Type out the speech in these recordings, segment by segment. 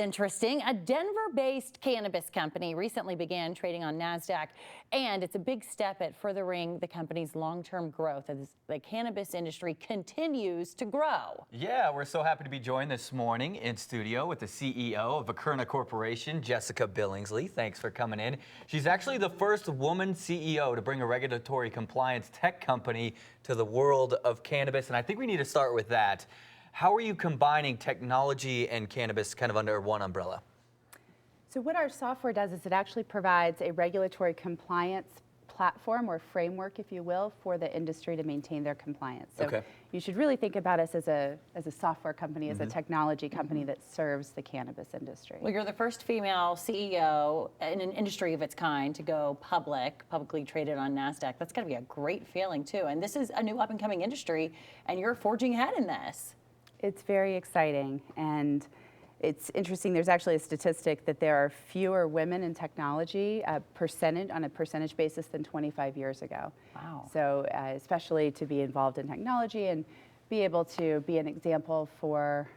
Interesting. A Denver-based cannabis company recently began trading on NASDAQ, and it's a big step at furthering the company's long-term growth as the cannabis industry continues to grow. Yeah, we're so happy to be joined this morning in studio with the CEO of Akerna Corporation, Jessica Billingsley. Thanks for coming in. She's actually the first woman CEO to bring a regulatory compliance tech company to the world of cannabis, and I think we need to start with that. How are you combining technology and cannabis kind of under one umbrella? So what our software does is it actually provides a regulatory compliance platform or framework, if you will, for the industry to maintain their compliance. So you should really think about us as a software company, as a technology company that serves the cannabis industry. Well, you're the first female CEO in an industry of its kind to go publicly traded on NASDAQ. That's got to be a great feeling too. And this is a new up-and-coming industry, and you're forging ahead in this. It's very exciting, and it's interesting. There's actually a statistic that there are fewer women in technology on a percentage basis than 25 years ago. Wow. So especially to be involved in technology and be able to be an example for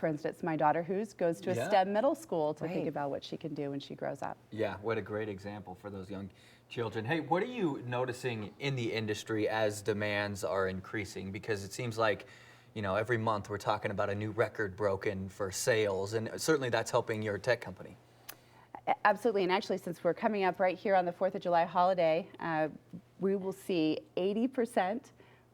instance, my daughter who goes to a STEM middle school to think about what she can do when she grows up. Yeah, what a great example for those young children. Hey, what are you noticing in the industry as demands are increasing? Because it seems like, you know, every month we're talking about a new record broken for sales, and certainly that's helping your tech company. Absolutely, and actually since we're coming up right here on the 4th of July holiday, we will see 80%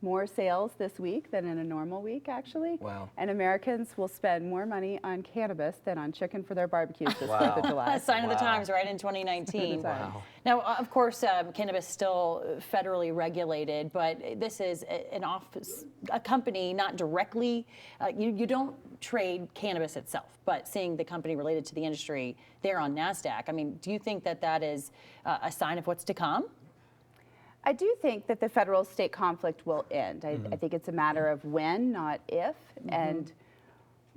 more sales this week than in a normal week, actually. Wow. And Americans will spend more money on cannabis than on chicken for their barbecues this 4th of July. A sign of the times, right, in 2019. Wow. Now, of course, cannabis is still federally regulated, but this is a company not directly, you don't trade cannabis itself, but seeing the company related to the industry there on NASDAQ, I mean, do you think that that is a sign of what's to come? I do think that the federal-state conflict will end. I think it's a matter of when, not if, and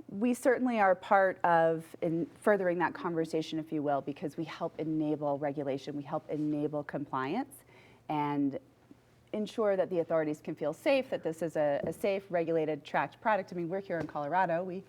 we certainly are part of furthering that conversation, if you will, because we help enable regulation, we help enable compliance, and ensure that the authorities can feel safe, that this is a safe, regulated, tracked product. I mean, we're here in Colorado. We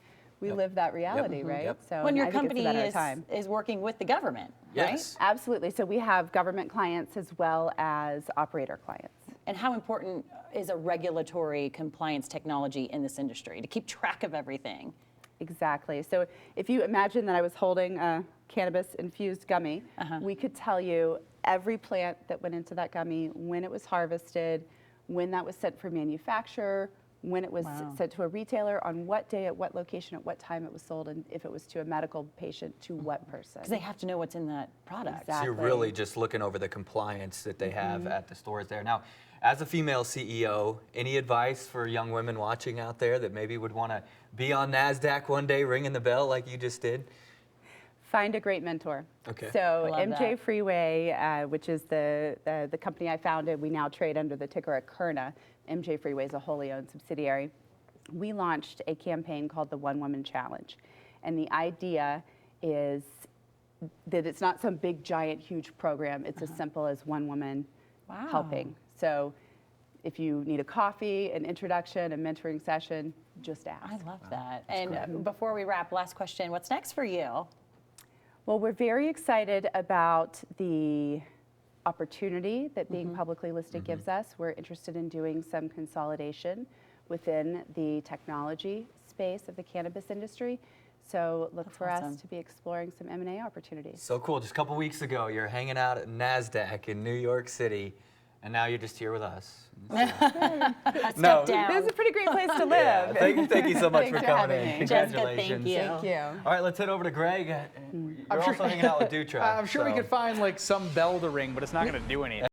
live that reality, right? So when your company is working with the government, right? Absolutely. So we have government clients as well as operator clients. And how important is a regulatory compliance technology in this industry to keep track of everything? Exactly. So if you imagine that I was holding a cannabis-infused gummy, we could tell you every plant that went into that gummy, when it was harvested, when that was sent for manufacture, when it was sent to a retailer, on what day, at what location, at what time it was sold, and if it was to a medical patient, to what person. Because they have to know what's in that product. Exactly. So you're really just looking over the compliance that they have at the stores there. Now, as a female CEO, any advice for young women watching out there that maybe would want to be on NASDAQ one day, ringing the bell like you just did? Find a great mentor. Okay. So MJ Freeway, which is the company I founded, we now trade under the ticker Akerna. MJ Freeway is a wholly owned subsidiary. We launched a campaign called the One Woman Challenge. And the idea is that it's not some big, giant, huge program. It's as simple as one woman helping. So if you need a coffee, an introduction, a mentoring session, just ask. I love that. And before we wrap, last question, what's next for you? Well, we're very excited about the opportunity that being publicly listed gives us. We're interested in doing some consolidation within the technology space of the cannabis industry. So look for us to be exploring some M&A opportunities. So cool. Just a couple weeks ago, you're hanging out at NASDAQ in New York City, and now you're just here with us. No, this is a pretty great place to live. Yeah, thank you so much for coming in. Congratulations. Jessica, thank you. All right, let's head over to Greg. You're also hanging out with Dutra. I'm sure we could find like some bell to ring, but it's not going to do anything.